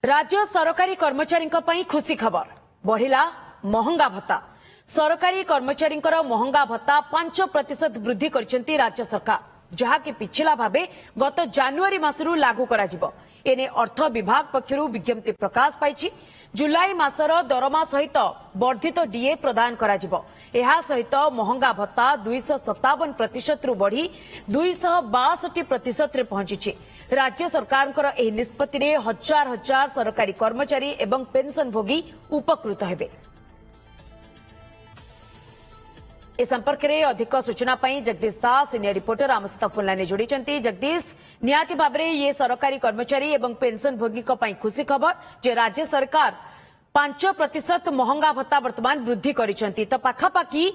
राज्य सरकारी कर्मचारी खुशी खबर बढ़िला महंगा भत्ता। सरकारी कर्मचारी महंगा भत्ता 5% वृद्धि करछंती राज्य सरकार, जहाँकि पिछला भावे गत जानुआरी मासरू लागू कराजिबो। एने अर्थ विभाग पक्षरु विज्ञप्ति प्रकाश पाइछि। जुलाई मासर दरमा सहित वर्धित डीए प्रदान कराजिबो। एहा सहित महंगा भत्ता 257% रु बढ़ी 262% रे पहुंची। राज्य सरकार एही निष्पत्ति रे हजार हजार सरकारी कर्मचारी एवं पेंशन भोगी उपकृत हेबे। ए संपर्क में अधिक सूचना पाई जगदीश दास सीनियर रिपोर्टर आम सहित फोन लाइन जोड़ी। जगदीश, निहाती भाव में ये सरकारी कर्मचारी एवं पेंशन भोगी खुशी खबर जे राज्य सरकार 5% महंगा भत्ता वर्तमान वृद्धि करिसेंती। तो पाखापाखि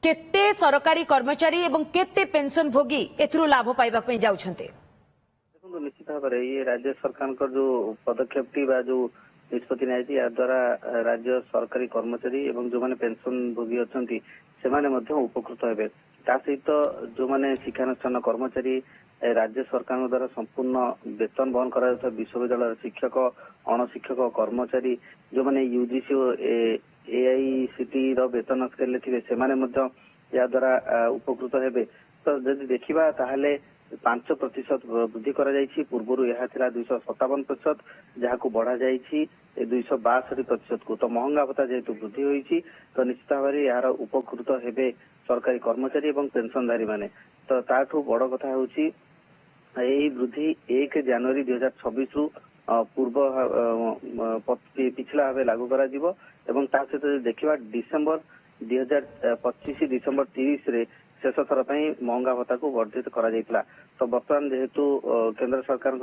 केते सरकारी कर्मचारी एवं केते पेंशन भोगी एथुरु लाभ पाइबा पई जाउछंती? देखो, निश्चित भाव में ये राज्य सरकार का जो पदक्षेप जो निष्पत्ति नहीं या द्वारा राज्य सरकारी कर्मचारी एवं जो माने पेंशन भोगी अछंती सेमाने मध्य उपकृत हेबे। ता सहित जो माने शिक्षानुष्ठान कर्मचारी राज्य सरकार द्वारा संपूर्ण वेतन बहन करा विश्वविद्यालय शिक्षक अणशिक्षक कर्मचारी जो माने यूजीसी और एआईसीटी रो वेतन स्केल थे सेमाने मध्य या द्वारा उपकृत हेबे। तो जदि देखिबा ताहले 5% वृद्धि करा जायछि। पूर्वरु यह थिला 257%, जहां बढ़ा जायछि 262% को। तो महंगा भत्ता जेतु वृद्धि होईछि तो निश्चित भाव में यार उपकृत हेबे सरकारी कर्मचारी एवं पेंशनधारी माने। तो ताठू बड़ कथा होछि एही वृद्धि 1 जनवरी 2026 रु पूर्व पिछला भाव लागू करा जिवो। एवं ता सहित देखिबा डिसेंबर 2025 डिसेंबर 30 रे शेष थर महंगा भत्ता को वर्धित करा जायतिला। तो वर्तमान जेहेतु केंद्र सरकार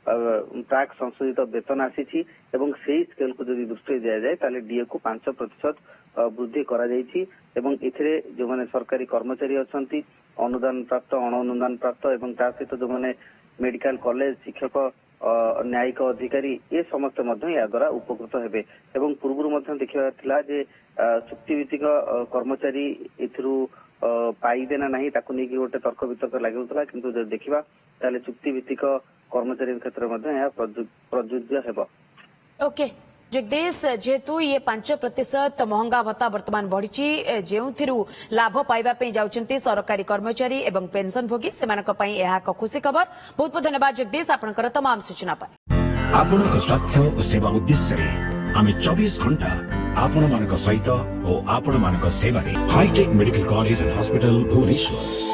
प्राक संशोधित वेतन आसी एवं सेही स्केल को यदि दृष्टि दिया जाए ताले डीए को 5% वृद्धि करा जायछि। एवं इथिरे जो माने सरकारी कर्मचारी अछंती अनुदान प्राप्त अनुदान प्राप्त एवं ता सहित जो माने मेडिकल कॉलेज शिक्षक न्यायिक अधिकारी ये समस्त या द्वारा उपकृत हेबे। एवं पूर्व देखा थिला जे चुक्तिभित्तिक कर्मचारी एथिरु पाइबे ना नहीं ताकू नहीं गोटे तर्क वितर्क लागुला, किंतु देखिबा ताले चुक्तिभित्तिक कर्मचारी क्षेत्र में प्रযোज्य हेबो। ओके जगदीश, जेहेतु ये 5% महंगा भत्ता वर्तमान बढ़ी जो लाभ पाइबा जाउछंती सरकारी कर्मचारी एवं पेंशन भोगी सेमानक पई एहा एक खुशी खबर। बहुत बहुत धन्यवाद जगदीश आपनकर तमाम सूचना पाई। आपनक स्वास्थ्य और सेवा उद्देश्य रे आमे 24 घंटा आपण मानक सहित और आपण मानक सेवा रे hitech medical college and hospital Bhubaneswar.